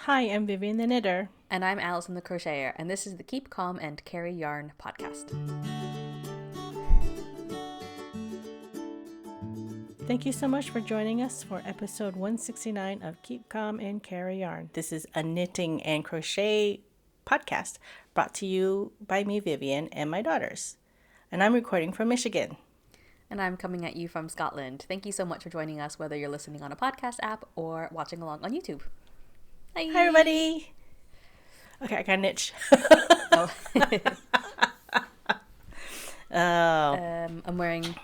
Hi, I'm Vivian the Knitter. And I'm Alyson the Crocheter, and this is the Keep Calm and Carry Yarn podcast. Thank you so much for joining us for episode 169 of Keep Calm and Carry Yarn. This is a knitting and crochet podcast brought to you by me, Vivian, and my daughters. And I'm recording from Michigan. And I'm coming at you from Scotland. Thank you so much for joining us, whether you're listening on a podcast app or watching along on YouTube. Hi, everybody. Okay, I got an itch. Oh. I'm wearing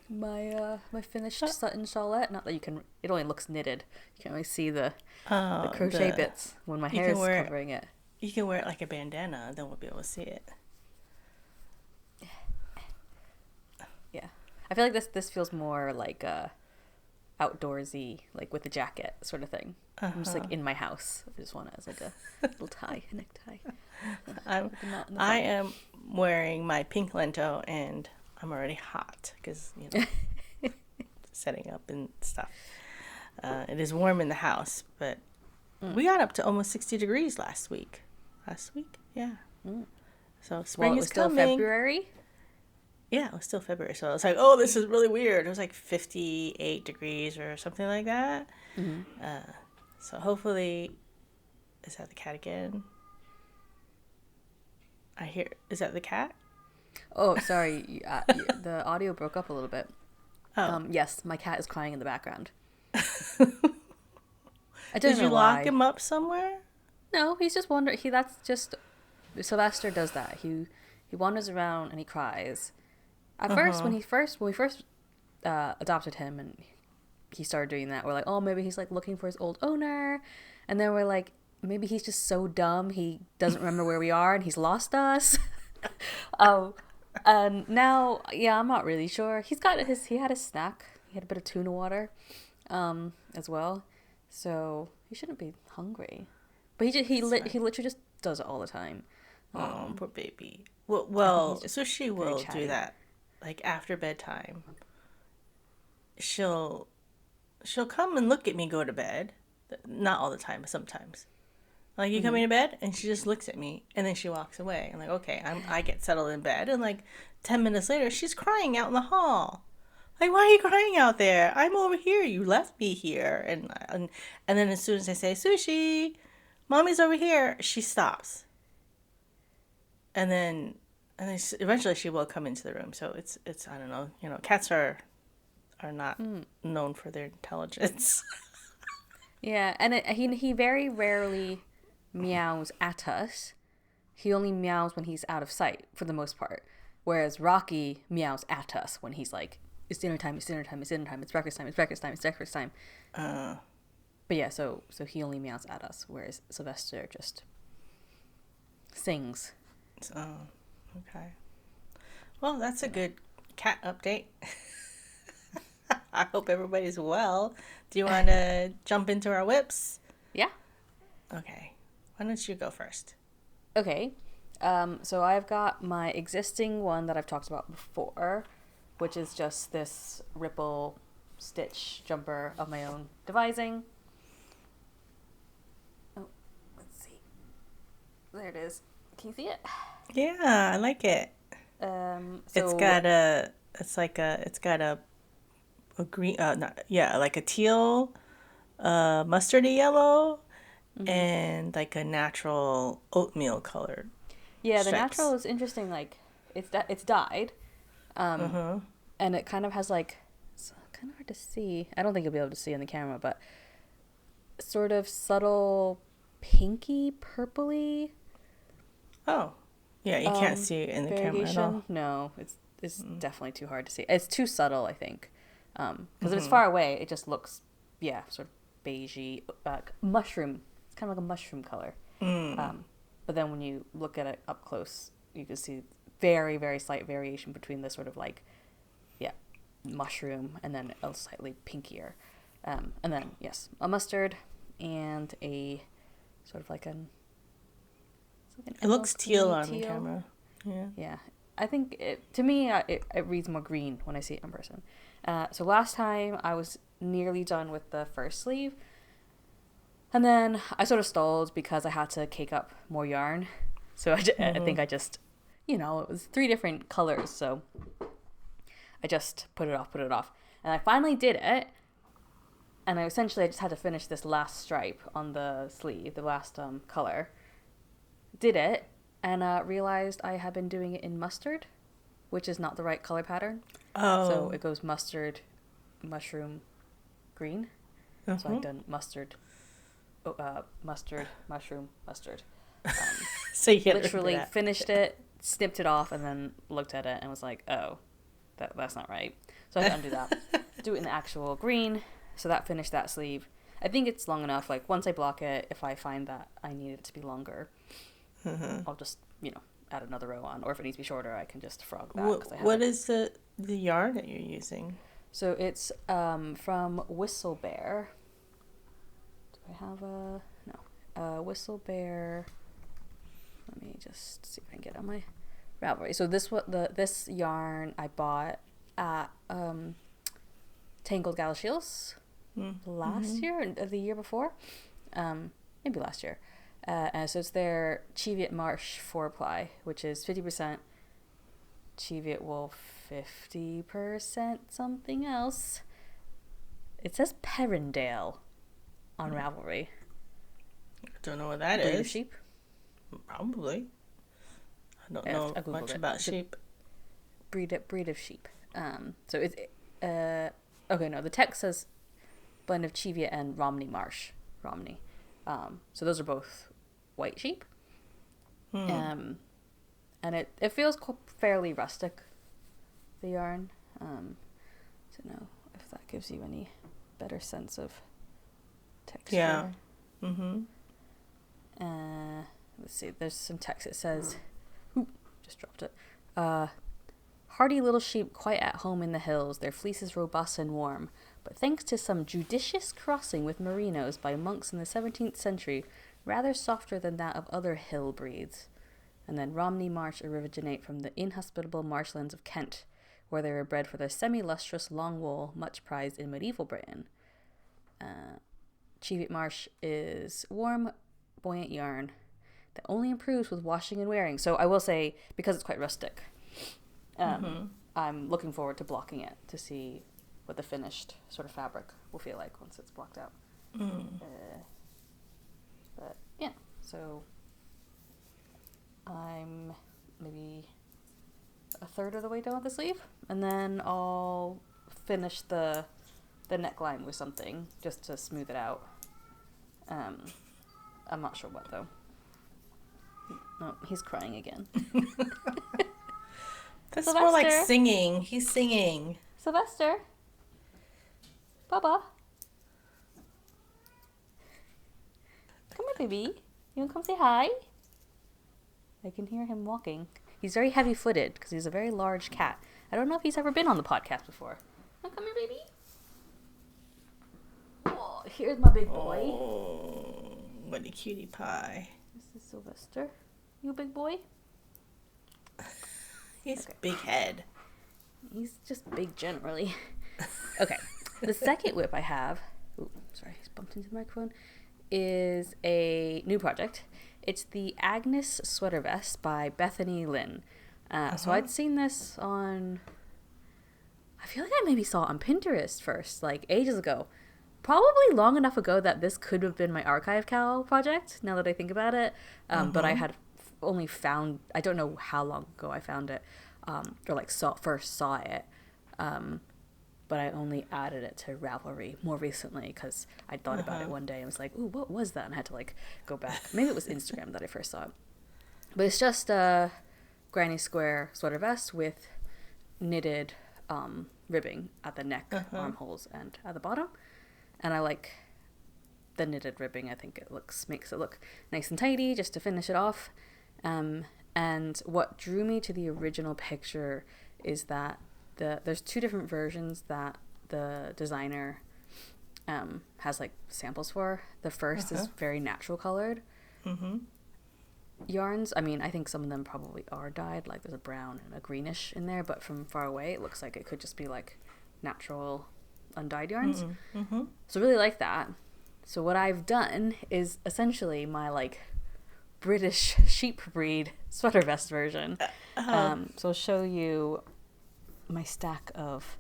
my finished Sutton shawlette. Not that you can, it only looks knitted. You can only see the crochet bits when my hair is covering it. You can wear it like a bandana, then we'll be able to see it. Yeah. I feel like this feels more like outdoorsy, like with a jacket sort of thing. I'm just like in my house. I just want it as like a little tie, a necktie. I am wearing my pink lento and I'm already hot because, setting up and stuff. It is warm in the house, but we got up to almost 60 degrees last week. Yeah. So spring is still coming. February? Yeah, it was still February. So I was like, oh, this is really weird. It was like 58 degrees or something like that. Mm-hmm. So hopefully, is that the cat again? Is that the cat? Oh, sorry. The audio broke up a little bit. Oh. Yes, my cat is crying in the background. Did you lock him up somewhere? No, he's just wandering. That's just Sylvester does that. He wanders around and he cries. At first, when we first adopted him and he started doing that, we're like, oh, maybe he's like looking for his old owner, and then we're like, maybe he's just so dumb he doesn't remember where we are and he's lost us. And now, yeah, I'm not really sure. He had his snack. He had a bit of tuna water, as well, so he shouldn't be hungry. But he literally just does it all the time. Oh, poor baby. Well, so she will do that, like after bedtime. She'll come and look at me go to bed. Not all the time, but sometimes. Like, you coming to bed? And she just looks at me, and then she walks away. I'm like, okay, I get settled in bed, and like 10 minutes later, she's crying out in the hall. Like, why are you crying out there? I'm over here. You left me here. And then as soon as I say, Sushi, Mommy's over here, she stops. And then eventually she will come into the room. So it's I don't know. Cats are not known for their intelligence. Yeah, and he very rarely meows at us. He only meows when he's out of sight for the most part. Whereas Rocky meows at us when he's like, it's dinner time, it's dinner time, it's dinner time, it's breakfast time, it's breakfast time, it's breakfast time. But yeah, so he only meows at us, whereas Sylvester just sings. Oh, okay. Well, that's a good cat update. I hope everybody's well. Do you want to jump into our whips? Yeah. Okay. Why don't you go first? Okay. So I've got my existing one that I've talked about before, which is just this ripple stitch jumper of my own devising. Oh, let's see. There it is. Can you see it? Yeah, I like it. It's got a green, like a teal, mustardy yellow, and like a natural oatmeal color. Yeah, stripes. The natural is interesting. Like it's dyed, and it kind of has like, it's kind of hard to see. I don't think you'll be able to see on the camera, but sort of subtle pinky purpley. Oh, yeah, you can't see it in the camera at all. No, it's definitely too hard to see. It's too subtle, I think. Because if it's far away, it just looks, sort of beigey, mushroom. It's kind of like a mushroom color. But then when you look at it up close, you can see very, very slight variation between the sort of like, mushroom and then a slightly pinkier. And then, yes, a mustard and a sort of like an... It looks teal on the camera. Yeah. I think, to me, it reads more green when I see it in person. So last time I was nearly done with the first sleeve. And then I sort of stalled because I had to cake up more yarn. So I think I just, it was 3 different colors. So I just put it off. And I finally did it. And I just had to finish this last stripe on the sleeve, the last color. Did it, and realized I had been doing it in mustard, which is not the right color pattern. Oh. So it goes mustard, mushroom, green. So I've done mustard, mushroom, mustard. So you literally finished it, snipped it off, and then looked at it and was like, oh, that's not right. So I had to undo that. Do it in the actual green. So that finished that sleeve. I think it's long enough. Like, once I block it, if I find that I need it to be longer, I'll just, add another row on. Or if it needs to be shorter, I can just frog that. What is the yarn that you're using? So it's from Whistle Bear. Do I have a... No. Whistle Bear... Let me just see if I can get it on my Ravelry. So this yarn I bought at Tangled Galashils last year, or the year before, maybe last year. And so it's their Cheviot Marsh 4-ply, which is 50% Cheviot wool, 50% something else. It says Perrindale on Ravelry. I don't know what that Breed is. of sheep? Probably. I don't know much about sheep. Breed of sheep. So it's okay. No, the text says blend of Cheviot and Romney Marsh. So those are both white sheep. And it feels fairly rustic, the yarn. So know if that gives you any better sense of texture. Yeah. Let's see. There's some text. It says, just dropped it. Hardy little sheep quite at home in the hills, their fleece is robust and warm, but thanks to some judicious crossing with merinos by monks in the 17th century, rather softer than that of other hill breeds. And then Romney Marsh originate from the inhospitable marshlands of Kent, where they were bred for their semi-lustrous long wool, much prized in medieval Britain. Cheviot Marsh is warm, buoyant yarn that only improves with washing and wearing. So I will say, because it's quite rustic, I'm looking forward to blocking it to see what the finished sort of fabric will feel like once it's blocked out. But yeah, so I'm maybe a third of the way done with the sleeve, and then I'll finish the neckline with something just to smooth it out. I'm not sure what though. No, he's crying again. That's Sylvester. more like singing. He's singing. Sylvester. Baba. Come here, baby. You want to come say hi? I can hear him walking. He's very heavy-footed because he's a very large cat. I don't know if he's ever been on the podcast before. Oh, come here, baby. Oh, here's my big boy. Oh, what a cutie pie. This is Sylvester. You a big boy? He's big head. He's just big generally. Okay. The second whip I have, sorry, he's bumped into the microphone, is a new project. It's the Agnes sweater vest by Bethany Lynne. So I'd seen this on, I feel like I maybe saw it on Pinterest first, like ages ago. Probably long enough ago that this could have been my archive KCAL project, now that I think about it. But I had only found, I don't know how long ago I found it, or like first saw it. But I only added it to Ravelry more recently because I thought about it one day and was like, ooh, what was that? And I had to like go back. Maybe it was Instagram that I first saw it. But it's just a granny square sweater vest with knitted ribbing at the neck, armholes, and at the bottom. And I like the knitted ribbing. I think it makes it look nice and tidy just to finish it off. And what drew me to the original picture is that there's 2 different versions that the designer has like samples for. The first is very natural colored yarns. I mean, I think some of them probably are dyed, like there's a brown and a greenish in there, but from far away it looks like it could just be like natural undyed yarns. So really like that. So what I've done is essentially my like British sheep breed sweater vest version. So I'll show you my stack of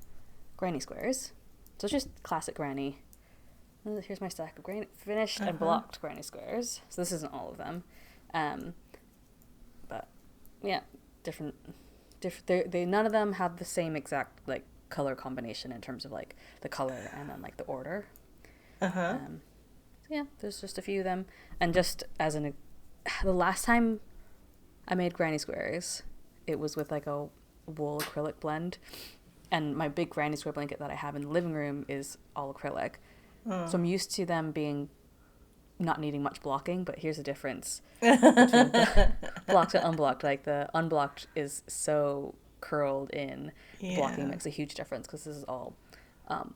granny squares. So it's just classic granny. Here's my stack of finished and blocked granny squares. So this isn't all of them. But yeah, different. They none of them have the same exact like color combination in terms of like the color and then like the order. So yeah, there's just a few of them. And just as the last time I made granny squares, it was with like a wool acrylic blend. And my big granny square blanket that I have in the living room is all acrylic. So I'm used to them not needing much blocking, but here's the difference between blocked and unblocked. Like the unblocked is so curled in. Blocking makes a huge difference because this is all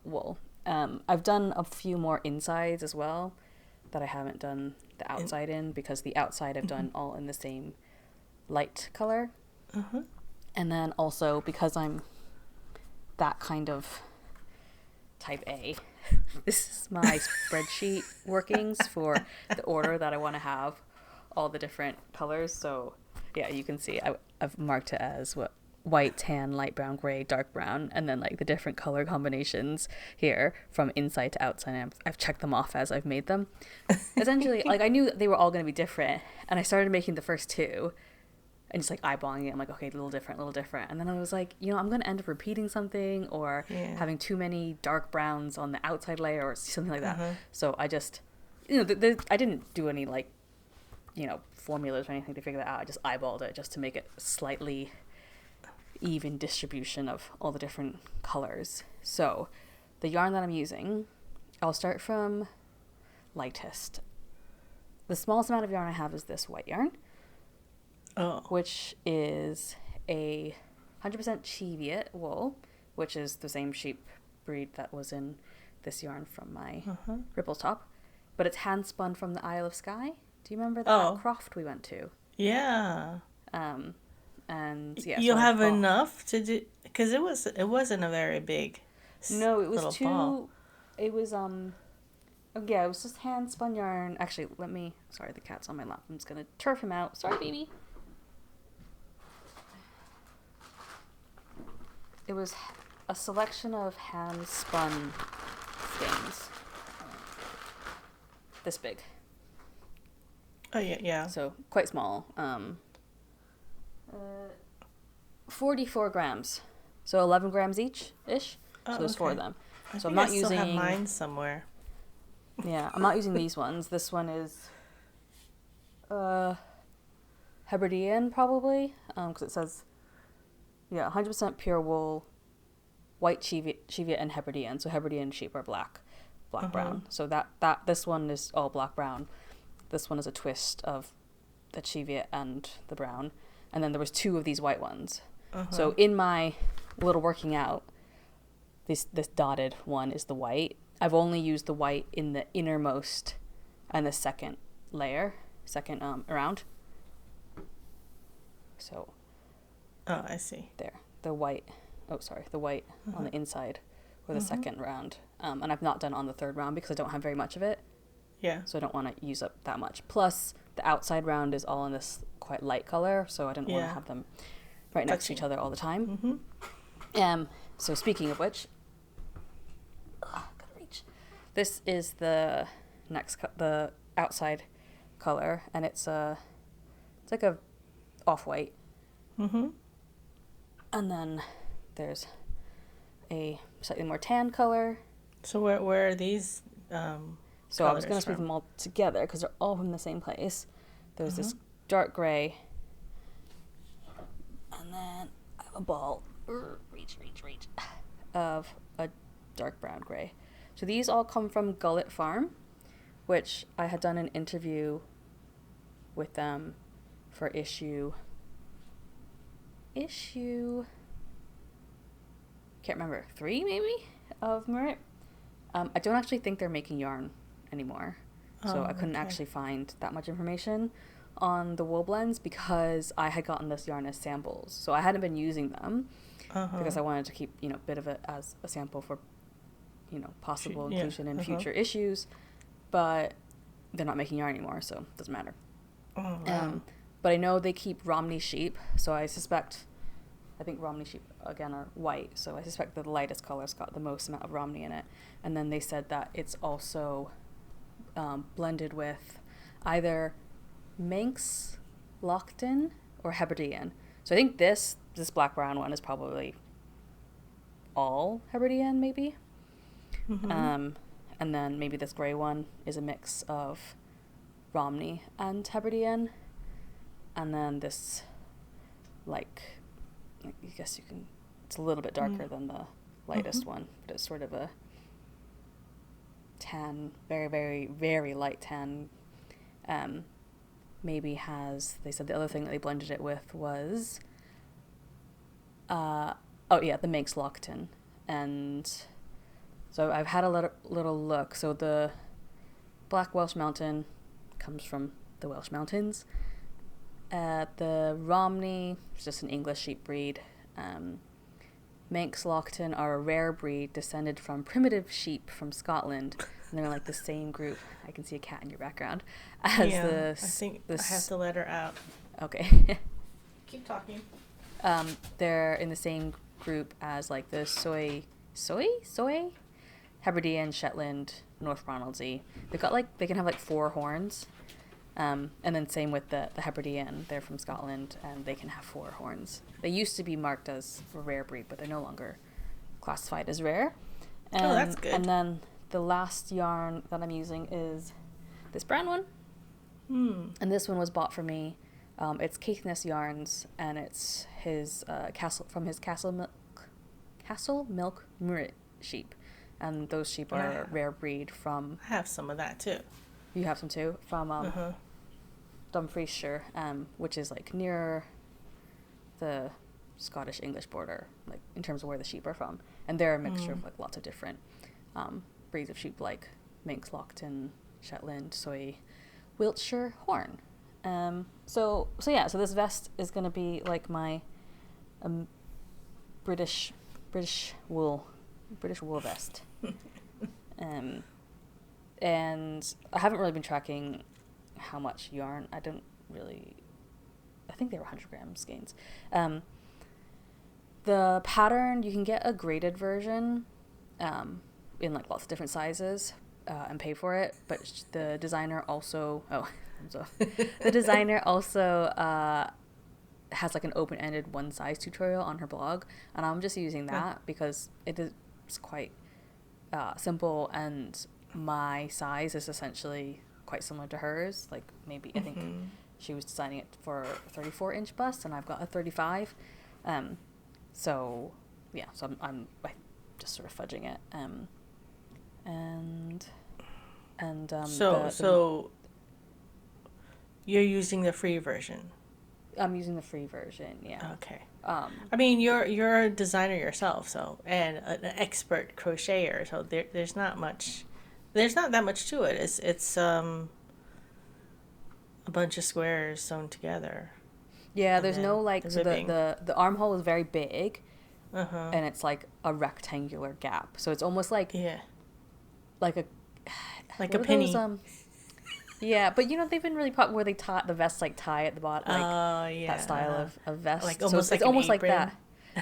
wool. I've done a few more insides as well that I haven't done the outside in, because the outside I've done all in the same light color. And then also because I'm that kind of type A, this is my spreadsheet workings for the order that I want to have all the different colors. So yeah, you can see I've marked it as white, tan, light brown, gray, dark brown, and then like the different color combinations here from inside to outside. And I've checked them off as I've made them. Essentially, like I knew they were all going to be different, and I started making the first two and just like eyeballing it. I'm like, okay, a little different. And then I was like, I'm going to end up repeating something or having too many dark browns on the outside layer or something like that. So I just, I didn't do any like, formulas or anything to figure that out. I just eyeballed it just to make it slightly even distribution of all the different colors. So the yarn that I'm using, I'll start from lightest. The smallest amount of yarn I have is this white yarn. Which is a 100% Cheviot wool, which is the same sheep breed that was in this yarn from my Ripple top. But it's hand spun from the Isle of Skye. Do you remember that croft we went to? Yeah. And yeah, you'll have enough to do, because it wasn't a very big. No, it was little ball. It was it was just hand spun yarn. Actually, sorry, the cat's on my lap. I'm just gonna turf him out. Sorry, baby. It was a selection of hand spun things. This big. Oh yeah. So quite small. 44 grams. So 11 grams each-ish. So there's 4 of them. So I'm not using. I still have mine somewhere. Yeah, I'm not using these ones. This one is Hebridean probably, because it says 100% pure wool, white Cheviot and Hebridean. So Hebridean sheep are black brown. So that this one is all black brown. This one is a twist of the Cheviot and the brown, and then there was 2 of these white ones. So in my little working out, this dotted one is the white. I've only used the white in the innermost and the second layer, around. So. Oh, I see. There, the white on the inside for the second round. And I've not done on the third round because I don't have very much of it. Yeah. So I don't want to use up that much. Plus, the outside round is all in this quite light color, so I didn't want to have them right next to each other all the time. So speaking of which, gotta reach. This is the the outside color, and it's like a off-white. And then there's a slightly more tan color. So where are these? So I was going to speak them all together because they're all from the same place. There's this dark gray, and then I have a ball, reach, of a dark brown gray. So these all come from Gullet Farm, which I had done an interview with them for issue, can't remember, 3 maybe, of Merit. I don't actually think they're making yarn anymore. So I couldn't actually find that much information on the wool blends because I had gotten this yarn as samples. So I hadn't been using them because I wanted to keep, a bit of it as a sample for, possible inclusion in future issues. but they're not making yarn anymore, so it doesn't matter. Oh, wow. But I know they keep Romney sheep, so I think Romney sheep, again, are white, so I suspect the lightest color's got the most amount of Romney in it. And then they said that it's also blended with either Manx, Lockton, or Hebridean. So I think this black-brown one is probably all Hebridean, maybe. Mm-hmm. And then maybe this gray one is a mix of Romney and Hebridean. And then this, like, I guess you can, it's a little bit darker than the lightest one, but it's sort of a tan, very, very, very light tan. Maybe has, they said the other thing that they blended it with was, the Manx Lockton. And so I've had a little look. So the Black Welsh Mountain comes from the Welsh Mountains. The Romney is just an English sheep breed. Manx Lockton are a rare breed descended from primitive sheep from Scotland. And they're like the same group. I can see a cat in your background. I think I have to let her out. Okay. Keep talking. They're in the same group as like the soy, Hebridean, Shetland, North Ronaldsay. They've got like, they can have like 4 horns. And then same with the Hebridean. They're from Scotland and they can have 4 horns. They used to be marked as a rare breed, but they're no longer classified as rare. That's good. And then the last yarn that I'm using is this brown one. And this one was bought for me. It's Caithness Yarns, and it's his Castle Milk Murret sheep. And those sheep are a rare breed from... I have some of that too. You have some too? From Dumfriesshire, which is like near the Scottish-English border, like in terms of where the sheep are from. And they're a mixture of like lots of different breeds of sheep, like Manx Lockton, Shetland, Soy, Wiltshire, Horn. So this vest is going to be like my British wool vest. And I haven't really been tracking how much yarn. I think they were 100 gram skeins. The pattern, you can get a graded version in like lots of different sizes and pay for it, but the designer also has like an open-ended one size tutorial on her blog, and I'm just using that because it is quite simple, and my size is essentially quite similar to hers. Like maybe I think she was designing it for a 34-inch bust, and I've got a 35. So I'm just sort of fudging it. So you're using the free version. I'm using the free version, yeah. Okay. I mean, you're a designer yourself, so, and an expert crocheter, so there's not that much to it. It's a bunch of squares sewn together. Yeah, there's no like, so the armhole is very big, and it's like a rectangular gap. So it's almost like like a penny. Yeah, but they've been really popular where they the vests like tie at the bottom, like that style of vest. Like almost so it's almost like that.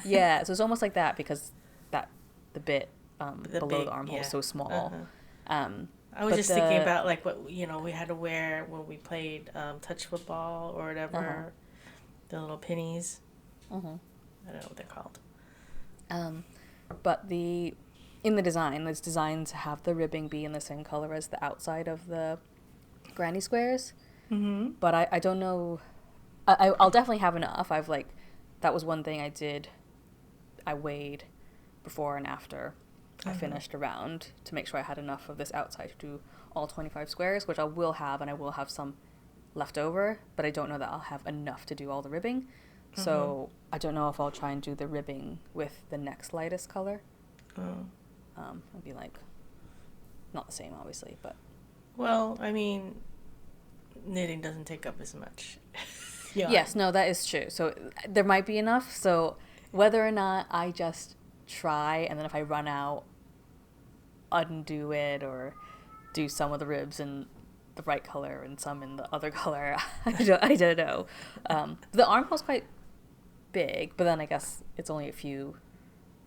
Yeah, so it's almost like that because the bit below the armhole is so small. I was just thinking about like what we had to wear when we played touch football or whatever, the little pennies. I don't know what they're called. But in the design, it's designed to have the ribbing be in the same color as the outside of the granny squares. But I don't know. I'll definitely have enough. That was one thing I did. I weighed before and after I finished a round to make sure I had enough of this outside to do all 25 squares, which I will have, and I will have some left over, but I don't know that I'll have enough to do all the ribbing. So I don't know if I'll try and do the ribbing with the next lightest color. It'd be like not the same, obviously, but well, I mean, knitting doesn't take up as much. Yes, no, that is true. So there might be enough. So whether or not I just try, and then if I run out, undo it, or do some of the ribs in the right color and some in the other color. I don't know. The armhole's quite big, but then I guess it's only a few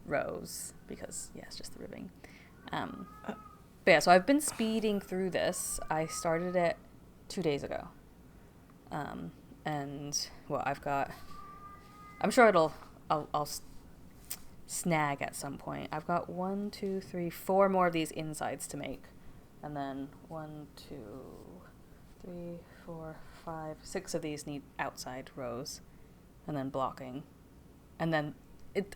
rows because it's just the ribbing. But yeah, so I've been speeding through this. I started it 2 days ago. And well, I'm sure I'll snag at some point. I've got 1, 2, 3, 4 more of these insides to make. And then 1, 2, 3, 4, 5, 6 of these need outside rows. And then blocking. And then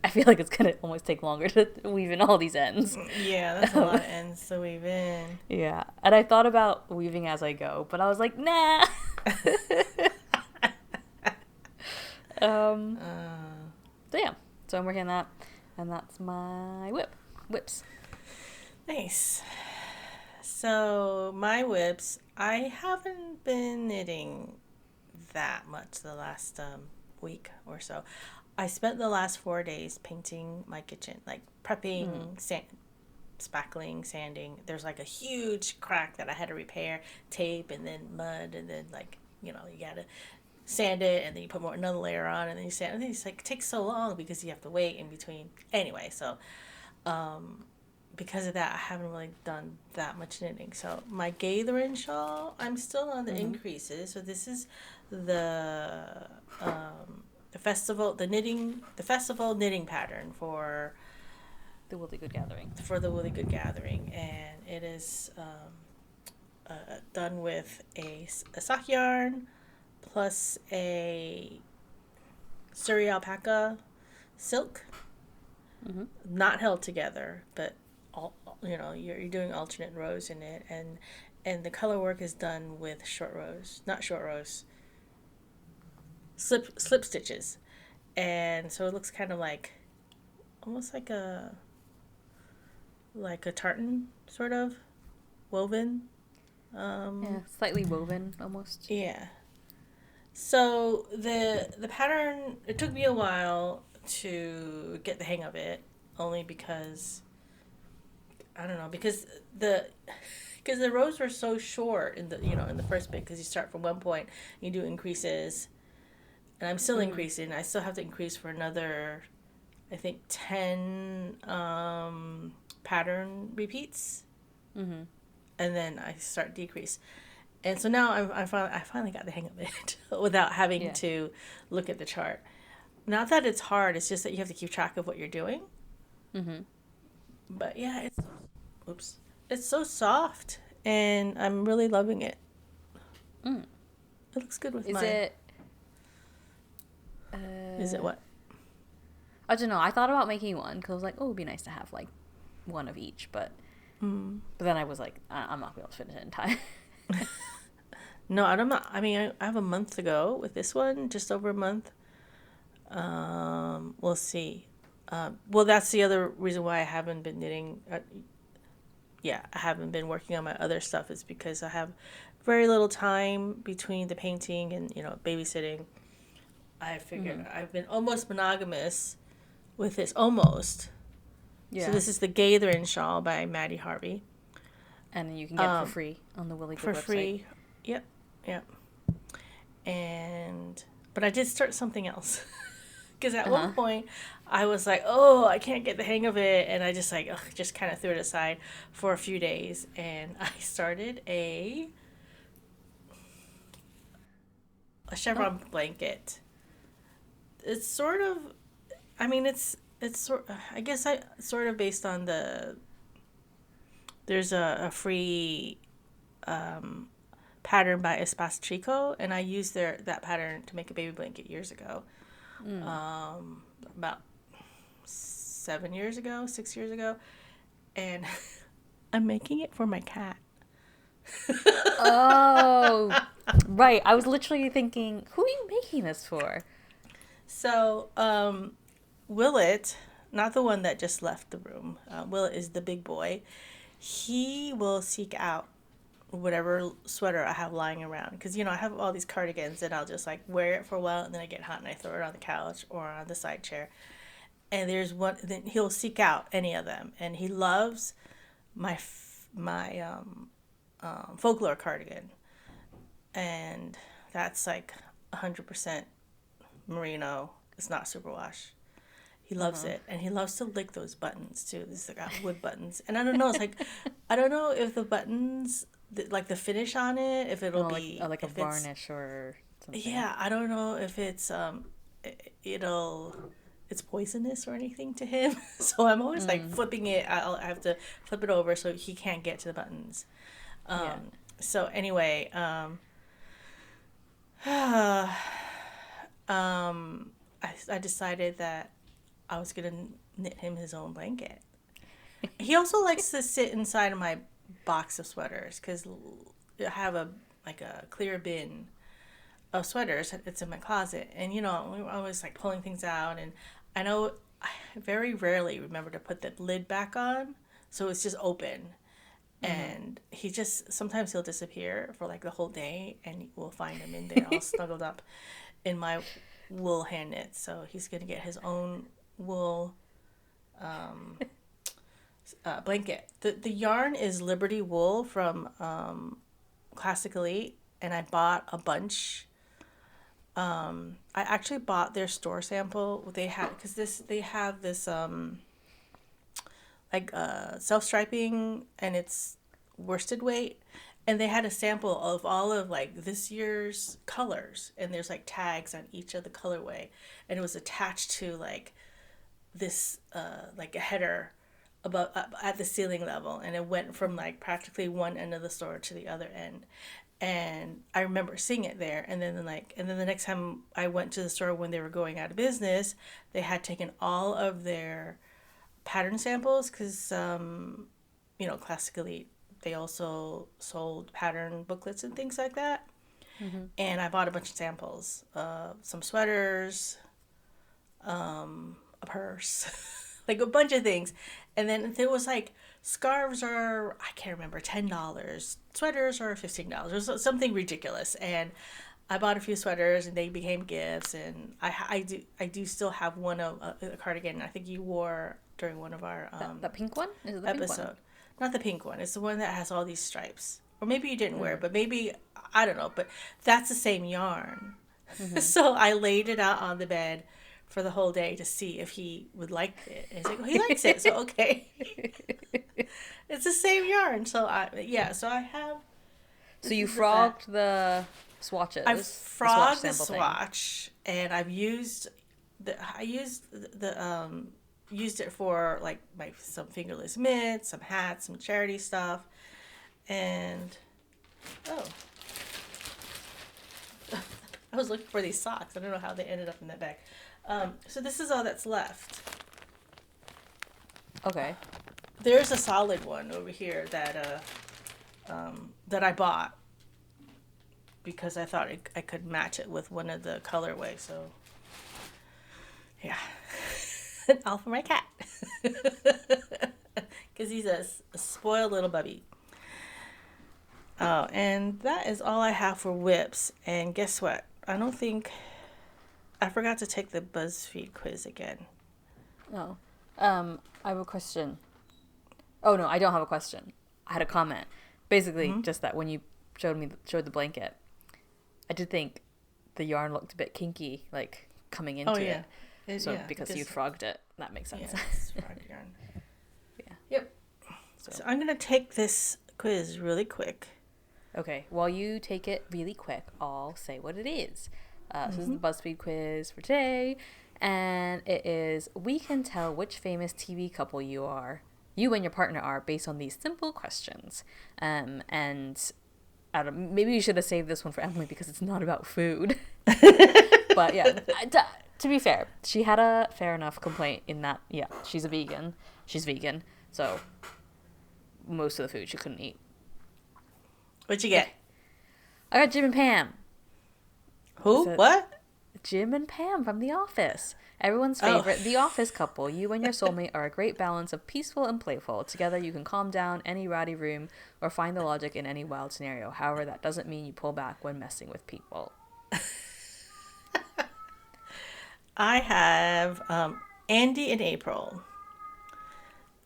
I feel like it's going to almost take longer to weave in all these ends. Yeah, that's a lot of ends to weave in. Yeah. And I thought about weaving as I go, but I was like, nah. So yeah. So I'm working on that. And that's my whips. Nice. So my whips, I haven't been knitting that much the last week or so. I spent the last 4 days painting my kitchen, like prepping, spackling, sanding. There's like a huge crack that I had to repair, tape, and then mud, and then you gotta sand it, and then you put another layer on, and then you sand. And then it's like it takes so long because you have to wait in between. Anyway, so because of that, I haven't really done that much knitting. So my Gaitherin Shawl, I'm still on the increases. So this is the festival knitting pattern for the Woolly Good Gathering. And it is done with a sock yarn plus a Surrey alpaca silk, not held together, but you're doing alternate rows in it, and the color work is done with slip stitches, and so it looks kind of almost like a tartan sort of woven. Slightly woven almost. Yeah. So the pattern, it took me a while to get the hang of it, only because I don't know, because the rows were so short in the first bit, because you start from one point, you do increases, and I'm still increasing. I still have to increase for another, I think, 10 pattern repeats, and then I start decrease. And so now I finally got the hang of it without having to look at the chart. Not that it's hard, it's just that you have to keep track of what you're doing. But yeah, it's so soft, and I'm really loving it. It looks good with mine. Is it what? I don't know. I thought about making one because I was like, oh, it'd be nice to have one of each, but then I was like, I'm not gonna be able to finish it in time. No, I don't know. I mean, I have a month to go with this one, just over a month. We'll see. Well, that's the other reason why I haven't been knitting. I haven't been working on my other stuff, is because I have very little time between the painting and, babysitting. I figured I've been almost monogamous with this, almost. Yeah. So this is the Gaitherin Shawl by Maddie Harvey. And you can get it for free on the Woolly Good website. For free. Yep. But I did start something else. Because at one point, I was like, oh, I can't get the hang of it. And I just just kind of threw it aside for a few days. And I started a chevron blanket. It's sort of, I mean, it's I guess sort of based on there's a free pattern by Espace Chico, and I used that pattern to make a baby blanket years ago. About 6 years ago, and I'm making it for my cat. Oh, right. I was literally thinking, who are you making this for? So, Willet, not the one that just left the room, Willet is the big boy. He will seek out whatever sweater I have lying around, because I have all these cardigans and I'll just wear it for a while, and then I get hot and I throw it on the couch or on the side chair, and there's one, then he'll seek out any of them, and he loves my folklore cardigan, and that's like 100% merino. It's not superwash. He loves it, and he loves to lick those buttons too. These like wood buttons, and I don't know. It's like I don't know if the buttons, like the finish on it, if it'll be like a if it's varnish or something. yeah. I don't know if it's it'll it's poisonous or anything to him. So I'm always like flipping it. I have to flip it over so he can't get to the buttons. Yeah. So anyway, I decided that I was gonna knit him his own blanket. He also likes to sit inside of my box of sweaters because I have a clear bin of sweaters. It's in my closet, and we were always like pulling things out, and I know I very rarely remember to put the lid back on, so it's just open. And he just sometimes he'll disappear for like the whole day, and we'll find him in there all snuggled up in my wool hand knit. So he's gonna get his own wool blanket. The yarn is Liberty wool from Classic Elite, and I bought a bunch. I actually bought their store sample. They have this self striping, and it's worsted weight, and they had a sample of all of like this year's colors, and there's like tags on each of the colorway, and it was attached to like this like a header above at the ceiling level, and it went from like practically one end of the store to the other end. And I remember seeing it there, and then the next time I went to the store when they were going out of business, they had taken all of their pattern samples because Classic Elite, they also sold pattern booklets and things like that. And I bought a bunch of samples, some sweaters, a purse, like a bunch of things. And then there was like scarves are, I can't remember, $10. Sweaters are $15 or something ridiculous. And I bought a few sweaters, and they became gifts. And I do still have one of a cardigan I think you wore during one of our the pink one? Is it the episode. pink one? Not the pink one. It's the one that has all these stripes. Or maybe you didn't wear it, but maybe, I don't know. But that's the same yarn. So I laid it out on the bed for the whole day to see if he would like it. And he's like, oh, he likes it. So, okay. It's the same yarn. So, I have... So you frogged the swatches. I frogged the sample swatch, and I've used used it for like some fingerless mitts, some hats, some charity stuff, and I was looking for these socks. I don't know how they ended up in that bag. So this is all that's left. Okay. There's a solid one over here that I bought because I thought I could match it with one of the colorways. So yeah. All for my cat. Because he's a spoiled little bubby. Oh, and that is all I have for whips. And guess what? I forgot to take the Buzzfeed quiz again. Oh. I have a question. Oh, no, I don't have a question. I had a comment. Basically, just that when you showed the blanket, I did think the yarn looked a bit kinky, like coming into it. Because you frogged it, that makes sense. Yeah, it's frogged yarn. Yeah. Yep. So I'm gonna take this quiz really quick. Okay. While you take it really quick, I'll say what it is. So this is the Buzzfeed quiz for today, and it is: we can tell which famous TV couple you and your partner are based on these simple questions. And maybe you should have saved this one for Emily because it's not about food. But yeah. To be fair, she had a fair enough complaint in that, yeah, she's vegan, so most of the food she couldn't eat. What'd you get? I got Jim and Pam. Who? What? Jim and Pam from The Office. Everyone's favorite The Office couple. You and your soulmate are a great balance of peaceful and playful. Together you can calm down any rowdy room or find the logic in any wild scenario. However, that doesn't mean you pull back when messing with people. I have Andy and April.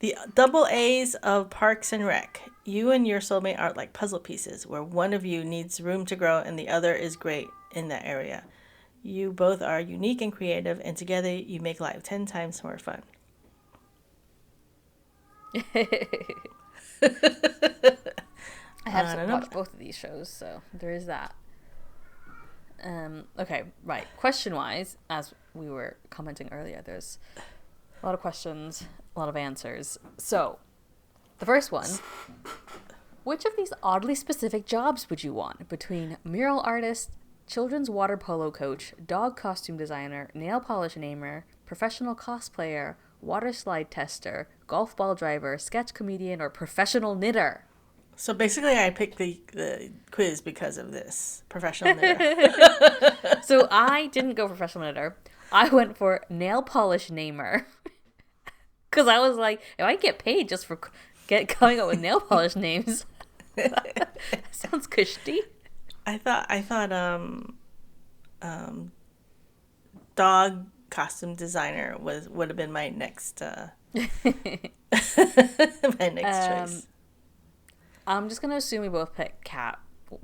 The double A's of Parks and Rec. You and your soulmate are like puzzle pieces, where one of you needs room to grow and the other is great in that area. You both are unique and creative, and together you make life 10 times more fun. I have watched both of these shows, so there is that. Okay, right. Question-wise, as we were commenting earlier, there's a lot of questions, a lot of answers. So, the first one, which of these oddly specific jobs would you want between mural artist, children's water polo coach, dog costume designer, nail polish namer, professional cosplayer, water slide tester, golf ball driver, sketch comedian, or professional knitter? So basically I picked the quiz because of this. Professional knitter. So I didn't go professional knitter. I went for nail polish namer. Because I was like, if I get paid just for coming up with nail polish names, sounds cushy. I thought dog costume designer would have been my next choice. I'm just gonna assume we both picked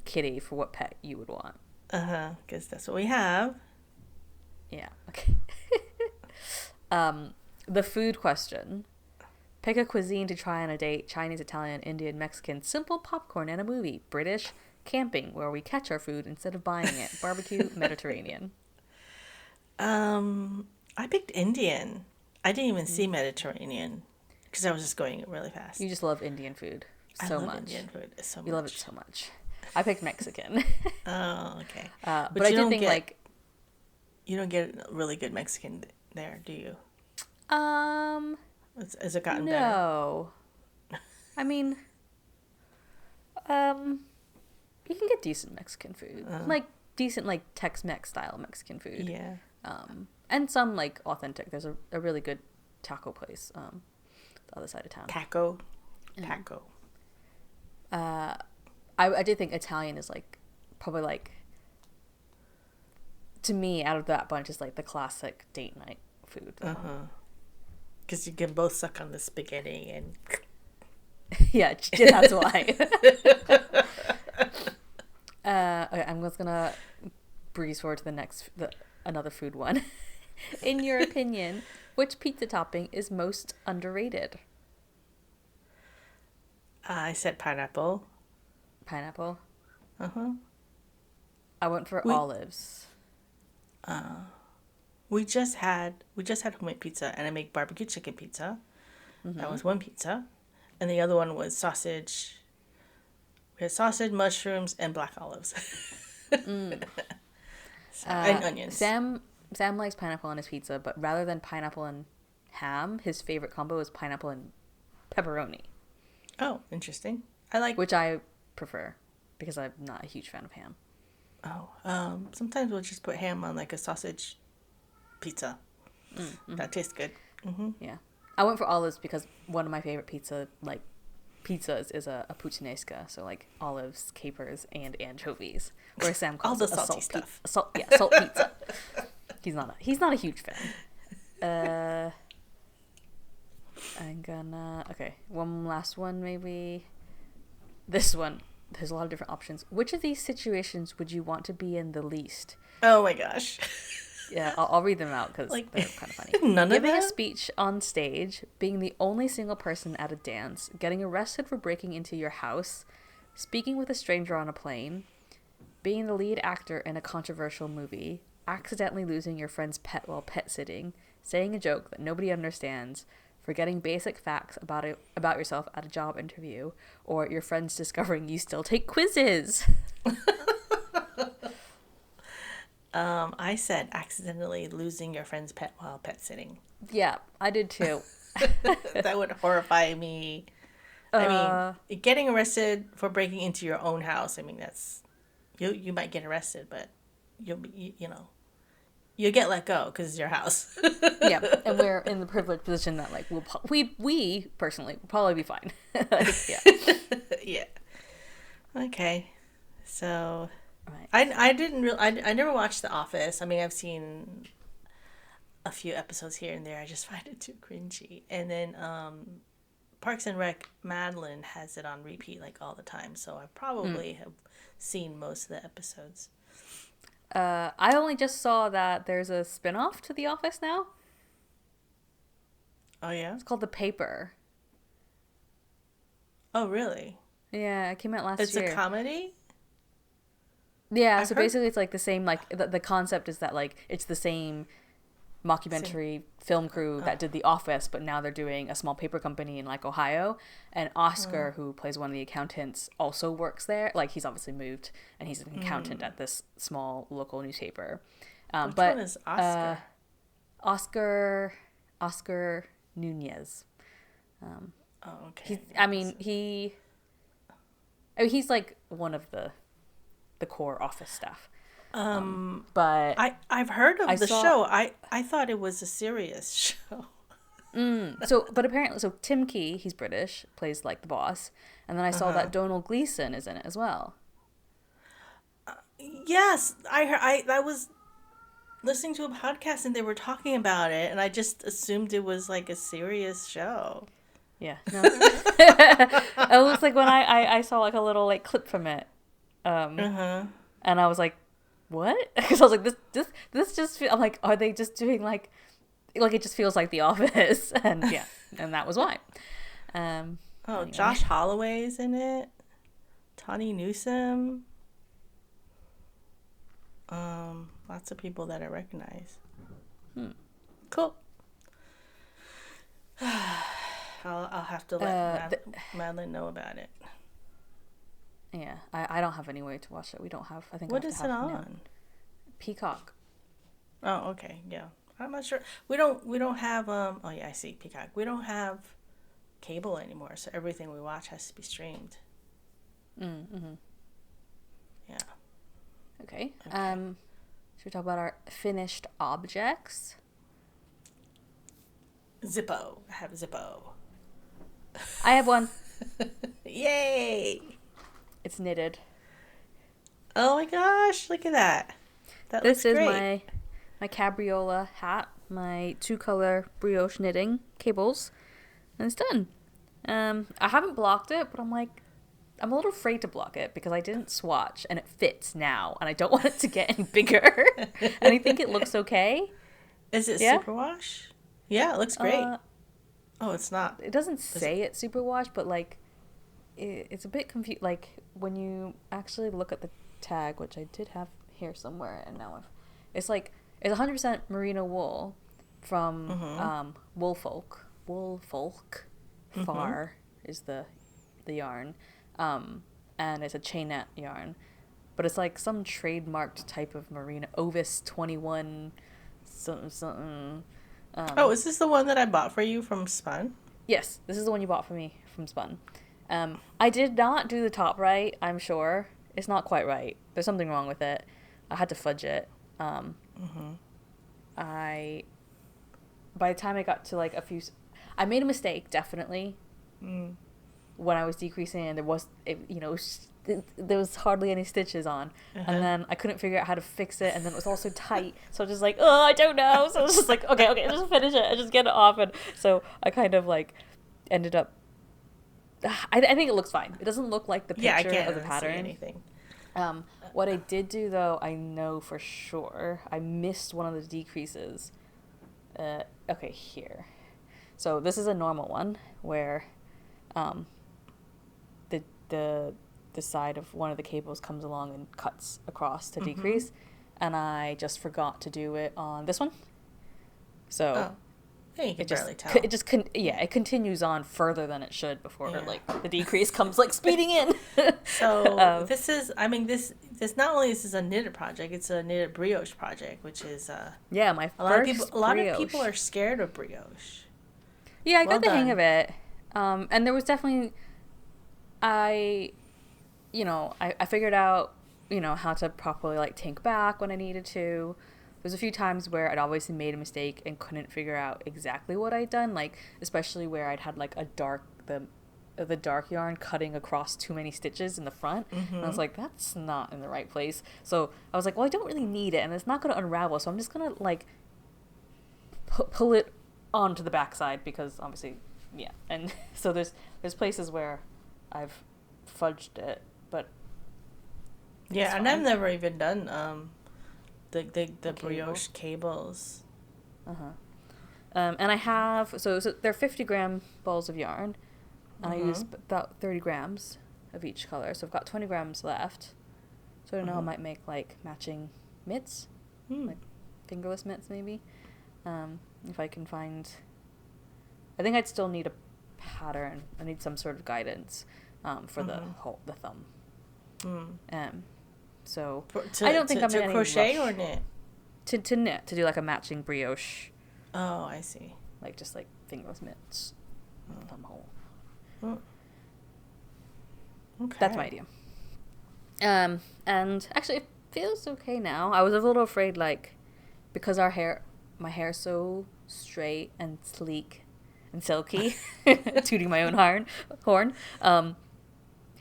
kitty for what pet you would want. Because that's what we have. Yeah. Okay. The food question. Pick a cuisine to try on a date: Chinese, Italian, Indian, Mexican, simple popcorn and a movie, British, camping where we catch our food instead of buying it, barbecue, Mediterranean. I picked Indian. I didn't even see Mediterranean because I was just going really fast. You just love Indian food so much. Indian food so much. You love it so much. I picked Mexican. Oh, okay. But I did think you don't get really good Mexican there, do you? Has it gotten better? No. I mean, you can get decent Mexican food, like decent like Tex-Mex style Mexican food. Yeah. And some like authentic. There's a really good taco place, the other side of town. Taco. I did think Italian is like probably like, to me, out of that bunch, is like the classic date night food. Because you can both suck on the spaghetti and. Yeah, that's why. Okay, I'm just gonna breeze forward to another food one. In your opinion, which pizza topping is most underrated? I said pineapple. Pineapple? Uh-huh. I went for olives. We just had homemade pizza, and I make barbecue chicken pizza. That was one pizza. And the other one was sausage. We had sausage, mushrooms, and black olives. And onions. Sam likes pineapple on his pizza, but rather than pineapple and ham, his favorite combo is pineapple and pepperoni. Oh, interesting. Which I prefer, because I'm not a huge fan of ham. Oh, sometimes we'll just put ham on like a sausage pizza. That tastes good. Yeah. I went for olives because one of my favorite pizzas is a puttanesca, so like olives, capers, and anchovies. Where Sam calls all the it salty stuff. Salt pizza. He's not a huge fan. I'm gonna one last one maybe. This one, there's a lot of different options. Which of these situations would you want to be in the least? Oh my gosh. Yeah, I'll read them out because they're kind of funny. None of them? Giving a speech on stage, being the only single person at a dance, getting arrested for breaking into your house, speaking with a stranger on a plane, being the lead actor in a controversial movie, accidentally losing your friend's pet while pet sitting, saying a joke that nobody understands, forgetting basic facts about yourself at a job interview, or your friends discovering you still take quizzes. I said accidentally losing your friend's pet while pet sitting. Yeah, I did too. That would horrify me. I mean, getting arrested for breaking into your own house, I mean, that's... You might get arrested, but you'll get let go because it's your house. Yeah, and we're in the privileged position that like we personally will probably be fine. Yeah. Yeah. Okay. So right. I never watched The Office. I mean, I've seen a few episodes here and there. I just find it too cringy. And then Parks and Rec, Madeline has it on repeat like all the time, so I probably have seen most of the episodes. I only just saw that there's a spin-off to The Office now. Oh, yeah? It's called The Paper. Oh, really? Yeah, it came out last year. It's a comedy? Yeah, so basically it's like the same, like, the concept is that, like, it's the same mockumentary film crew that did The Office, but now they're doing a small paper company in, like, Ohio, and Oscar, who plays one of the accountants, also works there. Like, he's obviously moved, and he's an accountant at this small local newspaper. Which one is Oscar? Oscar Nunez. Oh, okay. He's like one of the core office staff. But I've heard of the show. I thought it was a serious show. But apparently, so Tim Key, he's British, plays like the boss, and then I saw that Donald Gleason is in it as well. Yes, I was listening to a podcast and they were talking about it, and I just assumed it was like a serious show. Yeah, no. It looks like when I saw like a little like clip from it, and I was like, what? Because I was like, this just I'm like, are they just doing like it just feels like The Office? And yeah, and that was why. Anyway. Josh Holloway's in it. Tawny Newsome. Lots of people that I recognize. Cool. I'll have to let Madeline know about it. Yeah, I don't have any way to watch it. We don't have. I think. What is it on? Peacock. Oh, okay, yeah. I'm not sure. We don't have Oh yeah, I see Peacock. We don't have cable anymore, so everything we watch has to be streamed. Mm-hmm. Yeah. Okay. Should we talk about our finished objects? Zippo. I have Zippo. I have one. Yay! It's knitted. Oh my gosh, look at that. This is my Cabriola hat, my 2-color brioche knitting cables, and it's done. I haven't blocked it, but I'm a little afraid to block it because I didn't swatch and it fits now, and I don't want it to get any bigger. And I think it looks okay. Is it superwash? Yeah, it looks great. Oh, it's not. It doesn't say it's superwash, but like it's a bit confused. Like when you actually look at the tag, which I did have here somewhere, and now it's 100% merino wool from Woolfolk. Woolfolk Far is the yarn, and it's a chainette yarn, but it's like some trademarked type of merino, Ovis 21 something. Is this the one that I bought for you from Spun? Yes, this is the one you bought for me from Spun. I did not do the top right, I'm sure. It's not quite right. There's something wrong with it. I had to fudge it. By the time I got to like I made a mistake, definitely. When I was decreasing, and there was hardly any stitches on, and then I couldn't figure out how to fix it, and then it was also tight, so I was just like, oh, I don't know. So I was just like, okay, just finish it and just get it off. And so I kind of like ended up, I think it looks fine. It doesn't look like the picture of the pattern. See anything. What I did do though, I know for sure, I missed one of the decreases. Okay, here. So this is a normal one where the side of one of the cables comes along and cuts across to decrease, and I just forgot to do it on this one. So yeah, you can barely tell. It continues on further than it should before like the decrease comes like speeding in. So this is not only is a knitted project, it's a knitted brioche project, which is a lot of people are scared of brioche. Yeah, I got the hang of it. And there was definitely, I figured out, how to properly like tank back when I needed to. There's a few times where I'd obviously made a mistake and couldn't figure out exactly what I'd done, like especially where I'd had like the dark yarn cutting across too many stitches in the front. And I was like, that's not in the right place. So I was like, well, I don't really need it, and it's not going to unravel, so I'm just going to like pull it onto the backside, because obviously Yeah, and so there's places where I've fudged it, but yeah, and I've never even done the brioche cable. cables. And I have so they're 50-gram balls of yarn, and I use Mm-hmm. about 30 grams of each color. So I've got 20 grams left. So I don't know. I might make like matching mitts, like fingerless mitts maybe. If I can find. I think I'd still need a pattern. I need some sort of guidance for the thumb. So I don't think I'm in any crochet rush or knit. to knit, to do like a matching brioche, Oh, I see. like just like fingerless mitts, thumb hole. Okay. That's my idea. And actually it feels okay now. I was a little afraid, like, because my hair's so straight and sleek and silky, tooting my own horn. Hats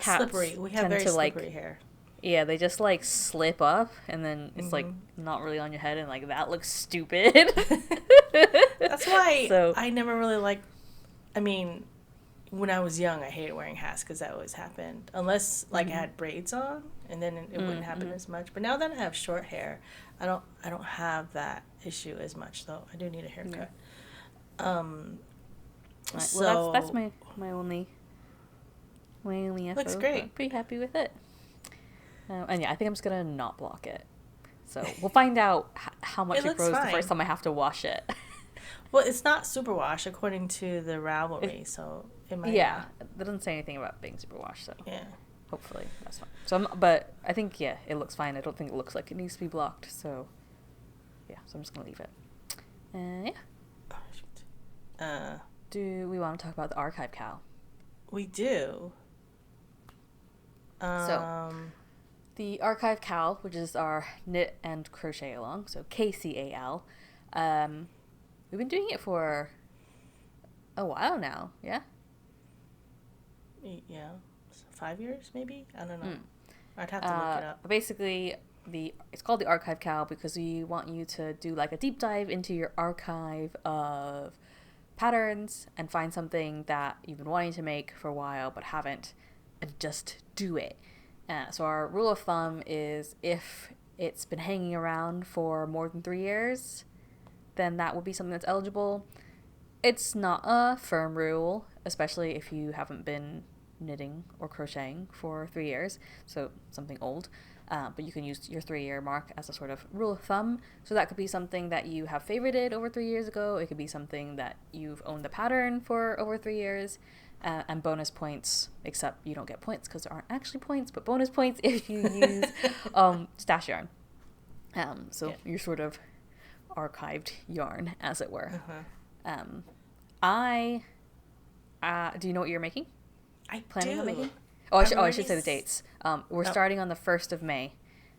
Slippery. We have tend very to, slippery like, hair. yeah, they just like slip up, and then it's like not really on your head, and like that looks stupid. That's why So- I never really liked. I mean, when I was young, I hated wearing hats because that always happened. Unless like I had braids on, and then it wouldn't happen as much. But now that I have short hair, I don't have that issue as much. Though I do need a haircut. Right, So well, that's my only info. Looks great. I'm pretty happy with it. And yeah, I think I'm just gonna not block it. So we'll find out how much It it looks grows the fine. first time I have to wash it. Well, it's not superwash according to the Ravelry, so it might. Yeah, it doesn't say anything about being superwash, so Yeah. hopefully that's fine. So, but I think it looks fine. I don't think it looks like it needs to be blocked. So yeah, so I'm just gonna leave it. Yeah. Oh, shoot. Do we want to talk about the archive CAL? We do. The archive CAL, which is our knit and crochet along, so KCAL, we've been doing it for a while now, yeah? Yeah, 5 years maybe. I don't know. I'd have to look it up. Basically, it's called the archive CAL because we want you to do like a deep dive into your archive of patterns and find something that you've been wanting to make for a while but haven't, and just do it. So our rule of thumb is if it's been hanging around for more than 3 years, then that would be something that's eligible. It's not a firm rule, especially if you haven't been knitting or crocheting for 3 years, so something old. But you can use your 3-year mark as a sort of rule of thumb. So that could be something that you have favorited over 3 years ago. It could be something that you've owned the pattern for over 3 years. And bonus points, except you don't get points because there aren't actually points, but bonus points if you use stash yarn. You're sort of archived yarn, as it were. Do you know what you're making? I Planning do. on making? I should say the dates. We're starting on the 1st of May,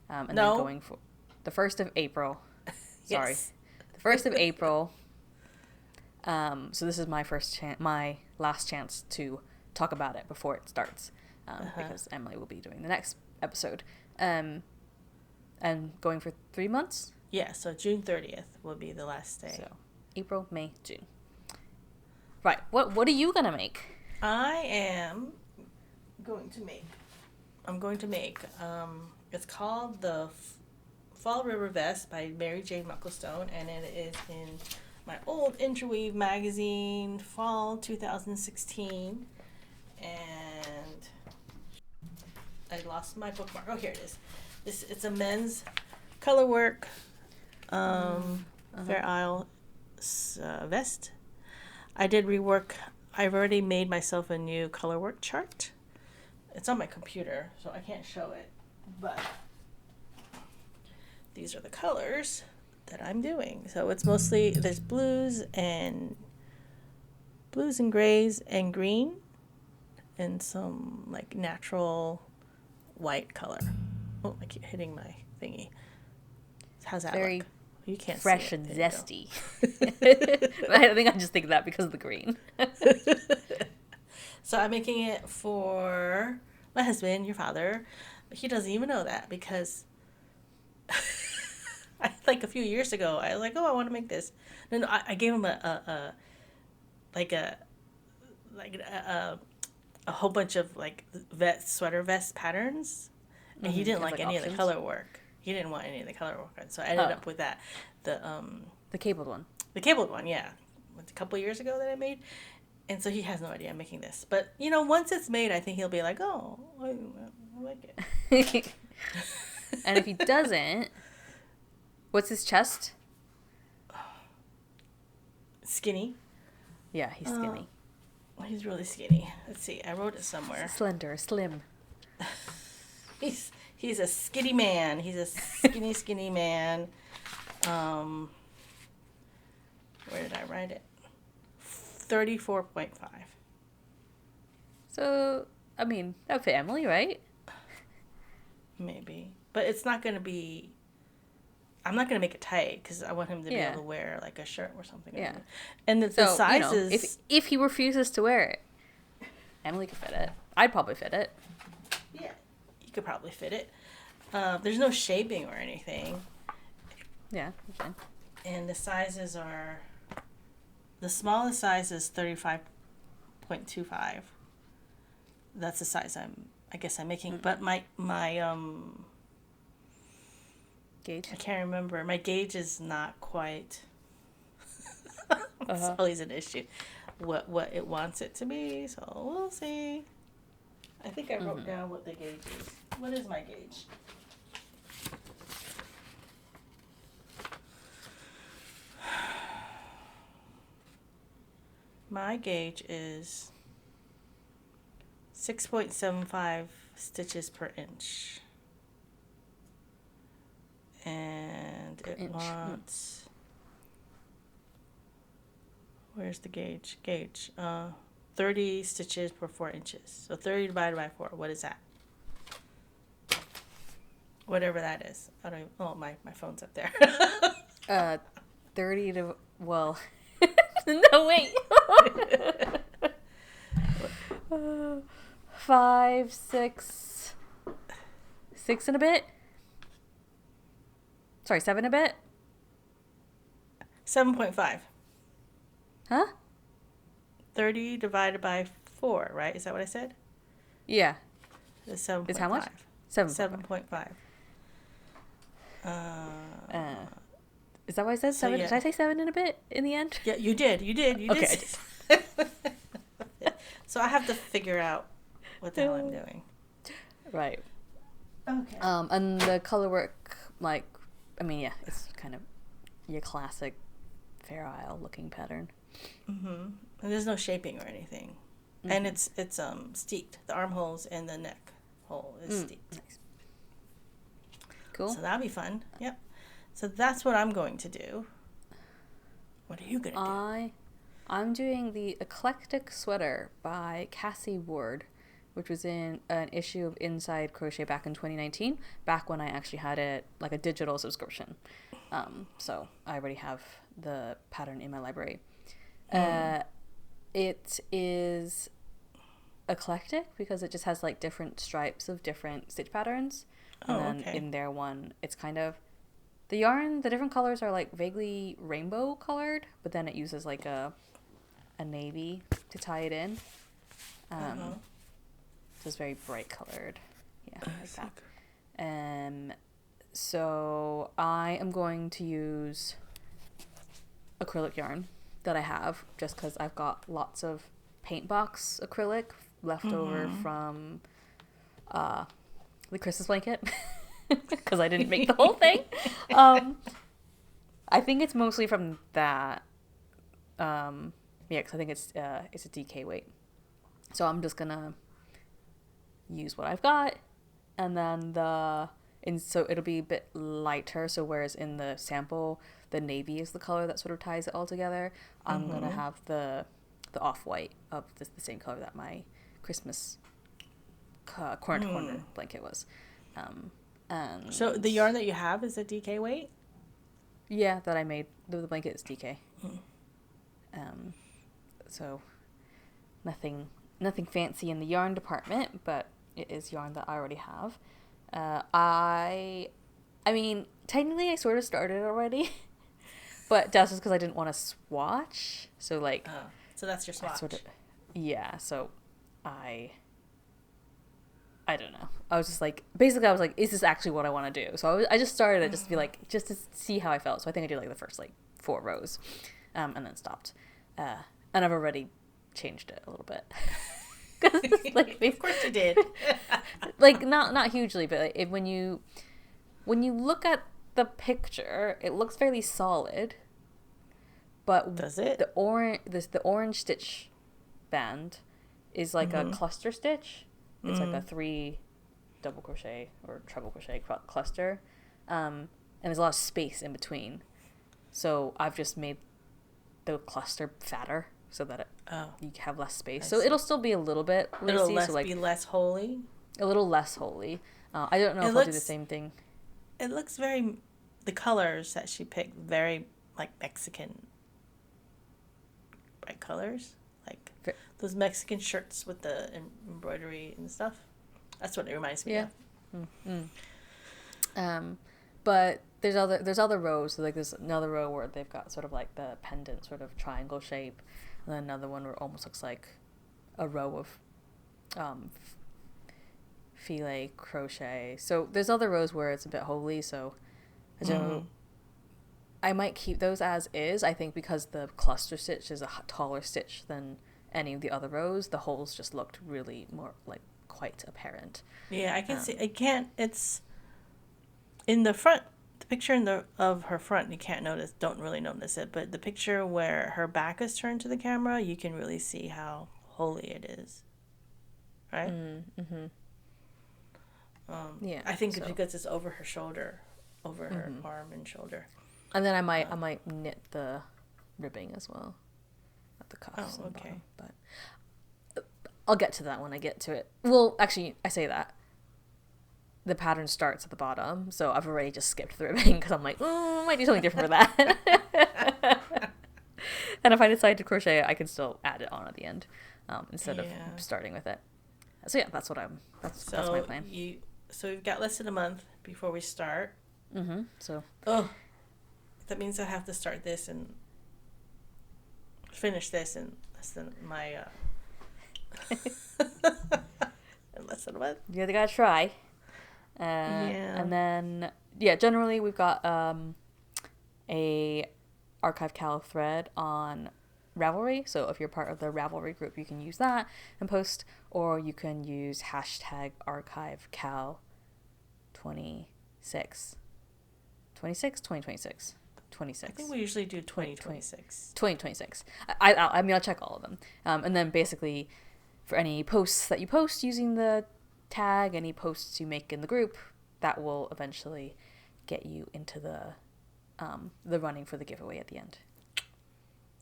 and then going for the 1st of April. Sorry, Yes. the 1st of April. So this is my last chance to talk about it before it starts, because Emily will be doing the next episode, and going for 3 months. Yeah, so June 30th will be the last day. So April, May, June. Right. What are you gonna make? I'm going to make, it's called the Fall River Vest by Mary Jane Mucklestone, and it is in my old Interweave magazine, fall 2016, and I lost my bookmark. Oh, here it is. It's a men's color work Fair Isle vest. I did rework. I've already made myself a new color work chart. It's on my computer, so I can't show it, but these are the colors that I'm doing. So it's mostly, there's blues and grays and green and some like natural white color. Oh, I keep hitting my thingy. How's that Very look? You can't fresh see it. and There you go. zesty. I think I just think that because of the green. So I'm making it for my husband, your father. But he doesn't even know that because like a few years ago, I was like, oh, I want to make this. No, I gave him a like a whole bunch of like sweater vest patterns, and he didn't Has, like like, any of the options? color work. He didn't want any of the color work, so I ended up with that. The cabled one. The cabled one, yeah, a couple years ago that I made, and so he has no idea I'm making this. But you know, once it's made, I think he'll be like, oh, I like it. And if he doesn't, what's his chest? Skinny. Yeah, he's skinny. He's really skinny. Let's see. I wrote it somewhere. Slender, slim. He's a skinny man. He's a skinny man. Where did I write it? 34.5. So, I mean, a family, right? Maybe. But it's not going to be... I'm not going to make it tight because I want him to be able to wear like a shirt or something. Yeah. And the sizes... You know, if he refuses to wear it, Emily could fit it. I'd probably fit it. Yeah, you could probably fit it. There's no shaping or anything. Yeah, okay. And the sizes are... The smallest size is 35.25. That's the size I guess I'm making. Mm-hmm. But my gauge? I can't remember. My gauge is not quite... It's always an issue. What it wants it to be. So we'll see. I think I wrote down what the gauge is. What is my gauge? My gauge is 6.75 stitches per inch. And it wants... Where's the gauge? 30 stitches per 4 inches. So 30 divided by 4. What is that? Whatever that is. I don't even, my phone's up there. 30 to... Well... No, wait. 5, 6... 6 and a bit? Sorry, 7 a bit? 7.5. Huh? 30 divided by 4, right? Is that what I said? Yeah. It's 7.5. It's how much? 7.5. Is that what I said? 7? Yeah. Did I say 7 in a bit in the end? Yeah, you did. You did. Okay. So I have to figure out what the hell I'm doing. Right. Okay. And the color work, like, I mean, yeah, it's kind of your classic Fair Isle looking pattern. Mm-hmm. And there's no shaping or anything. Mm-hmm. And it's steeped. The armholes and the neck hole is steeped. Nice. Cool. So that'll be fun. Yep. So that's what I'm going to do. What are you going to do? I'm doing the Eclectic Sweater by Cassie Ward, which was in an issue of Inside Crochet back in 2019, back when I actually had it like a digital subscription. So I already have the pattern in my library. It is eclectic because it just has like different stripes of different stitch patterns. And then in their one, it's kind of... The yarn, the different colors are like vaguely rainbow colored, but then it uses like a navy to tie it in. So it's very bright colored. Yeah, like that. So I am going to use acrylic yarn that I have just because I've got lots of paint box acrylic left over from the Christmas blanket because I didn't make the whole thing. I think it's mostly from that. Yeah, because I think it's a DK weight. So I'm just gonna use what I've got, and then so it'll be a bit lighter. So whereas in the sample, the navy is the color that sort of ties it all together, I'm gonna have the off-white of the same color that my Christmas corner to corner blanket was. And so the yarn that you have is a DK weight? Yeah, that I made. The blanket is DK. So nothing fancy in the yarn department, but it is yarn that I already have. I mean, technically I sort of started already, but that's just because I didn't want to swatch. So like, so that's your swatch. yeah, so I don't know. I was just like, basically I was like, is this actually what I want to do? So I just started it just to be like, just to see how I felt. So I think I did like the first like 4 rows, and then stopped. And I've already changed it a little bit. Like, of course you did. Like not hugely, but like, when you look at the picture, it looks fairly solid. But does it? The orange stitch band is like a cluster stitch. It's like a 3 double crochet or treble crochet cluster, and there's a lot of space in between. So I've just made the cluster fatter so that you have less space. So it'll still be a little bit lacy. It'll be less holy. A little less holy. I don't know if I'll do the same thing. It looks very, the colors that she picked, very like Mexican bright colors. Like those Mexican shirts with the embroidery and stuff. That's what it reminds me of. But there's other rows. So like there's another row where they've got sort of like the pendant sort of triangle shape, and then another one where it almost looks like a row of filet crochet. So there's other rows where it's a bit holy. So I don't know. I might keep those as is. I think because the cluster stitch is a taller stitch than any of the other rows, the holes just looked really more like quite apparent. Yeah, I can see. I can't. It's in the front. The picture of her front, you don't really notice it. But the picture where her back is turned to the camera, you can really see how holy it is. Right. Yeah. I think it's because it's over her shoulder, over her arm and shoulder. And then I might knit the ribbing as well at the cuffs. Oh, okay. But I'll get to that when I get to it. Well, actually, I say that. The pattern starts at the bottom, so I've already just skipped the ribbing because I'm like, I might do something different for that. And if I decide to crochet, I can still add it on at the end instead of starting with it. So yeah, that's my plan. So we've got less than a month before we start. So. That means I have to start this and finish this in less than my in less than a month. You gotta try. And then generally we've got a archive KCAL thread on Ravelry. So if you're part of the Ravelry group, you can use that and post, or you can use hashtag archive KCAL 2026. 2026. I think we usually do 2026. 2026. I mean, I'll check all of them. And then basically for any posts that you post using the tag, any posts you make in the group, that will eventually get you into the running for the giveaway at the end.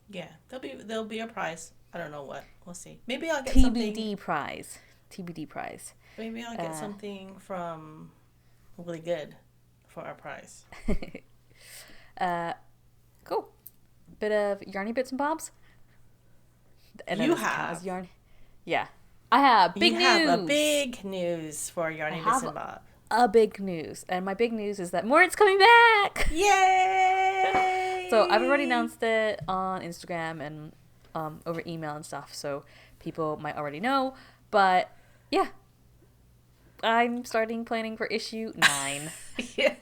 Yeah, there'll be a prize. I don't know what. We'll see. Maybe I'll get TBD prize. Maybe I'll get something from Really Good for our prize. Cool. Bit of Yarny bits and bobs. And you have Yarny. Yeah, I have big news. You have a big news for Yarny bits and bob. A big news, and my big news is that Morit's coming back. Yay! So I've already announced it on Instagram and over email and stuff, so people might already know. But yeah, I'm starting planning for issue 9. Yeah,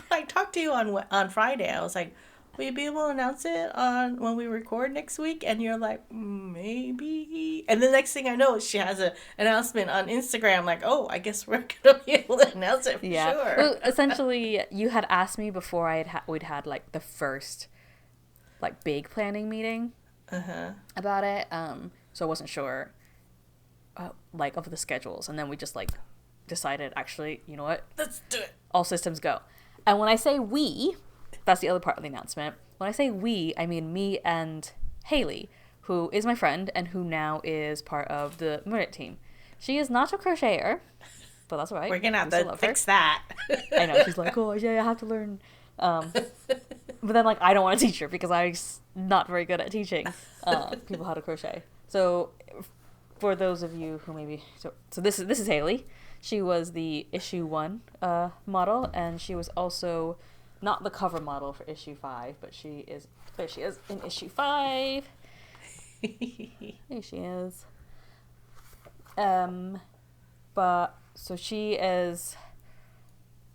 I talked to you on Friday. I was like, will you be able to announce it on when we record next week? And you're like, maybe. And the next thing I know, she has an announcement on Instagram like, oh, I guess we're gonna be able to announce it for sure. Well, essentially, you had asked me before we'd had like the first like big planning meeting about it. So I wasn't sure like of the schedules, and then we just like decided, actually, you know what? Let's do it. All systems go. And when I say we, that's the other part of the announcement. When I say we, I mean me and Haley, who is my friend and who now is part of the Merit team. She is not a crocheter, but that's all right. We're going to have to fix that. I know. She's like, oh, yeah, I have to learn. But then, like, I don't want to teach her because I'm not very good at teaching people how to crochet. So for those of you who maybe... So this is Haley. She was the issue 1 model, and she was also not the cover model for issue 5, but there she is in issue 5. There she is. But so she is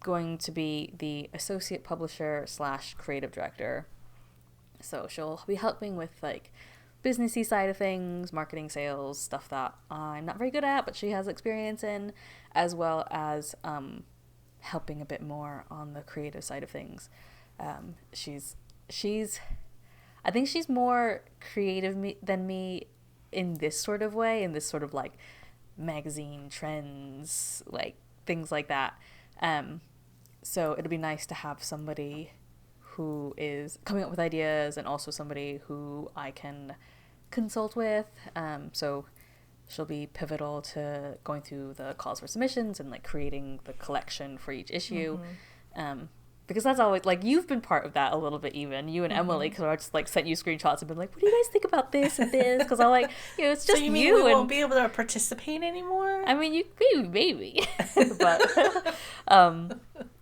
going to be the associate publisher / creative director. So she'll be helping with like businessy side of things, marketing, sales, stuff that I'm not very good at, but she has experience in, as well as helping a bit more on the creative side of things. She's I think she's more creative than me in this sort of way, in this sort of like magazine trends, like things like that. So it'll be nice to have somebody who is coming up with ideas and also somebody who I can consult with. So she'll be pivotal to going through the calls for submissions and like creating the collection for each issue. Because that's always like, you've been part of that a little bit, even you and Emily, because I just like sent you screenshots and been like, what do you guys think about this and this? Because I'm like, it's just so you mean you we and won't be able to participate anymore? I mean, you maybe but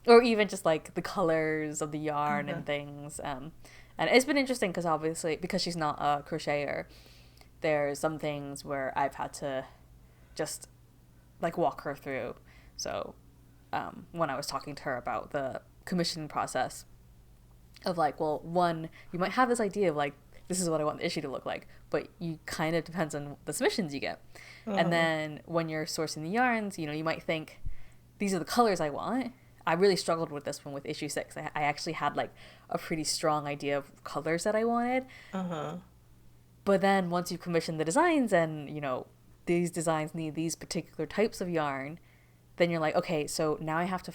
or even just like the colors of the yarn and things. And it's been interesting because obviously, because she's not a crocheter, there's some things where I've had to just like walk her through. So when I was talking to her about the commissioning process of like, well, one, you might have this idea of like, this is what I want the issue to look like, but you kind of depends on the submissions you get. And then when you're sourcing the yarns, you know, you might think these are the colors I want. I really struggled with this one with issue 6. I actually had like a pretty strong idea of colors that I wanted. But then once you commission the designs and, you know, these designs need these particular types of yarn, then you're like, okay, so now I have to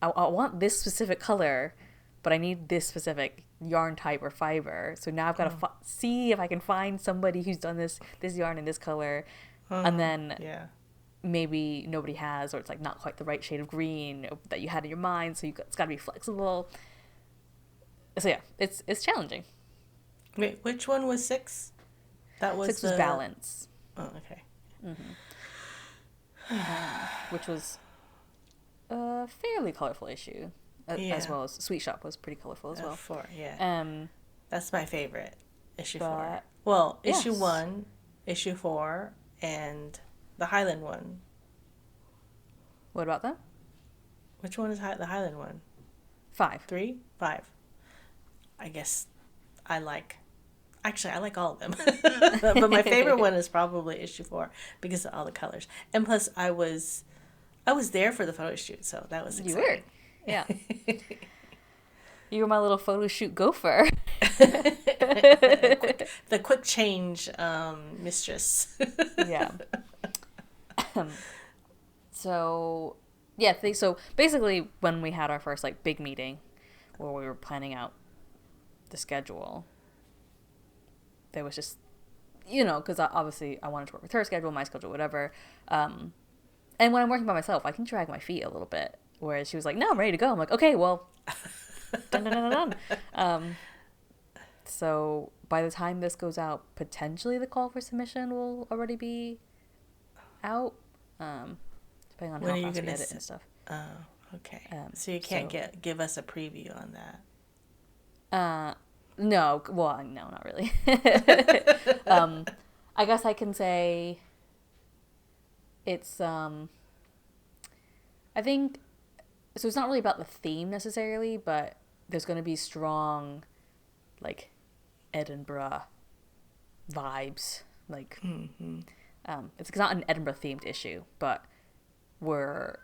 I want this specific color, but I need this specific yarn type or fiber. So now I've got to see if I can find somebody who's done this yarn in this color. And then maybe nobody has, or it's like not quite the right shade of green that you had in your mind. So it's got to be flexible. So yeah, it's challenging. Wait, which one was 6? That was 6 was balance. Oh, okay. Which was a fairly colorful issue, as well as Sweet Shop was pretty colorful as well. 4, yeah. That's my favorite, issue 4. Well, yes. issue 1, issue 4, and the Highland one. What about them? Which one is the Highland one? 5. 3? 5. I guess I like all of them. But my favorite one is probably issue 4 because of all the colors. And plus I was there for the photo shoot, so that was exciting. You were. Yeah. You were my little photo shoot gopher. the quick change mistress. Yeah. So basically when we had our first like big meeting where we were planning out the schedule, there was just, you know, because obviously I wanted to work with her schedule, my schedule, whatever. And when I'm working by myself, I can drag my feet a little bit. Whereas she was like, no, I'm ready to go. I'm like, okay, well, dun. So by the time this goes out, potentially the call for submission will already be out, depending on how fast we edit and stuff. Oh, okay. So you can't give us a preview on that. No, well, no, not really. I guess I can say it's, I think, so it's not really about the theme necessarily, but there's going to be strong, like, Edinburgh vibes. Like, it's not an Edinburgh themed issue, but we're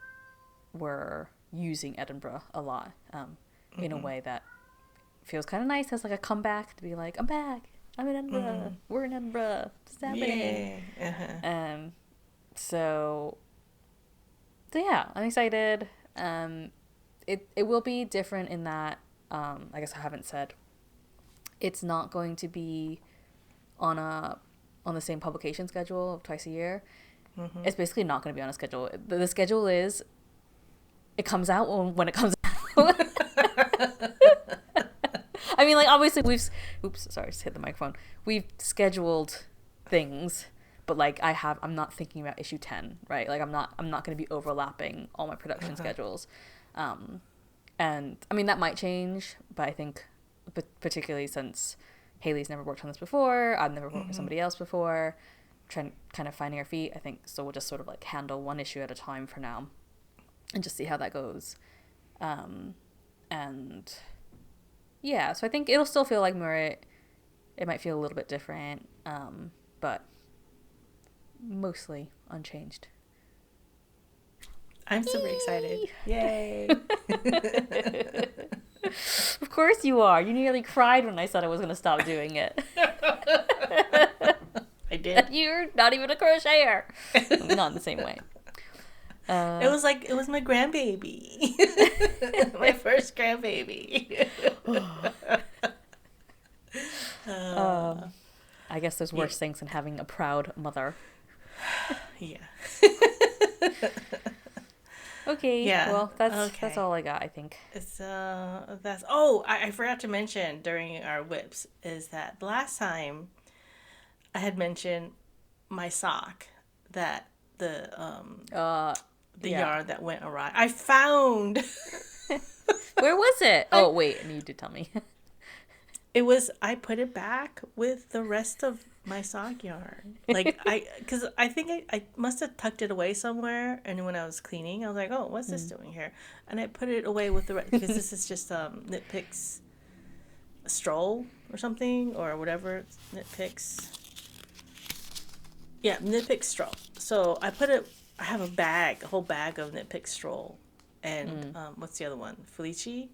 using Edinburgh a lot, in a way that feels kind of nice as like a comeback to be like, I'm back, I'm in Edinburgh, we're in Edinburgh, it's happening. So yeah, I'm excited. It will be different in that, I guess I haven't said, it's not going to be on the same publication schedule of twice a year. It's basically not going to be on a schedule. The schedule is, it comes out when it comes out. I mean, like, obviously just hit the microphone. We've scheduled things, but like I'm not thinking about issue 10, right? Like I'm not going to be overlapping all my production schedules. And I mean, that might change, but I think particularly since Haley's never worked on this before, I've never worked with somebody else before, kind of finding our feet, I think. So we'll just sort of like handle one issue at a time for now and just see how that goes. And yeah, so I think it'll still feel like Murat. It might feel a little bit different, but mostly unchanged. I'm super excited. Yay. Of course you are. You nearly cried when I said I was going to stop doing it. I did. You're not even a crocheter. Not in the same way. It was my grandbaby. My first grandbaby. I guess there's worse things than having a proud mother. Yeah. Okay. Yeah. Well, that's all I got, I think. It's I forgot to mention during our whips is that the last time I had mentioned my sock that the yarn that went awry. I found. Where was it? Oh wait, you did tell me. I put it back with the rest of my sock yarn. Because I think I must have tucked it away somewhere. And when I was cleaning, I was like, oh, what's this doing here? And I put it away with the rest, because this is just Knit Picks Stroll or something, or whatever. Knit Picks. Yeah, Knit Picks Stroll. So I have a whole bag of Knit Picks Stroll. And what's the other one? Felici.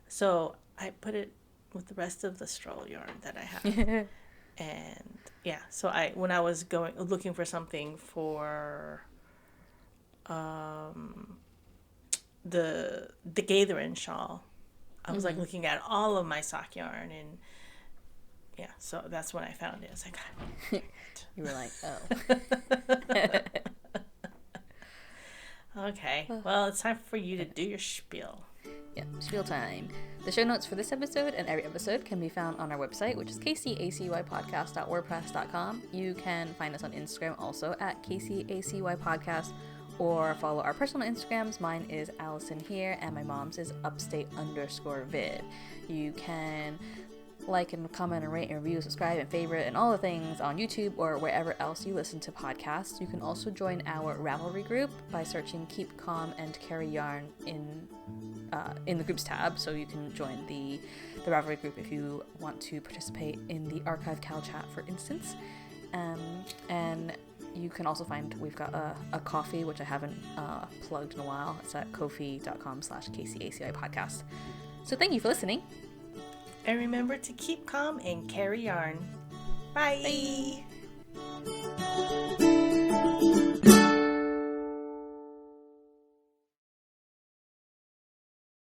So I put it with the rest of the stroll yarn that I have. And yeah, so when I was looking for something for the Gaitherin Shawl, I was like looking at all of my sock yarn, and yeah, so that's when I found it. I was like, you were like, oh. Okay, well, it's time for you to do your spiel. Yeah, spiel time. The show notes for this episode and every episode can be found on our website, which is kcacypodcast.wordpress.com. You can find us on Instagram also at kcacypodcast, or follow our personal Instagrams. Mine is Alyson here, and my mom's is upstate_vid. You can like and comment and rate and review, subscribe and favorite and all the things on YouTube or wherever else you listen to podcasts. You can also join our Ravelry group by searching Keep Calm and Carry Yarn in the groups tab, so you can join the Ravelry group if you want to participate in the archive Cal chat, for instance. And you can also find, we've got a coffee, which I haven't plugged in a while. It's at ko-fi.com/KCACI podcast. So thank you for listening. And remember to keep calm and carry yarn. Bye. Bye.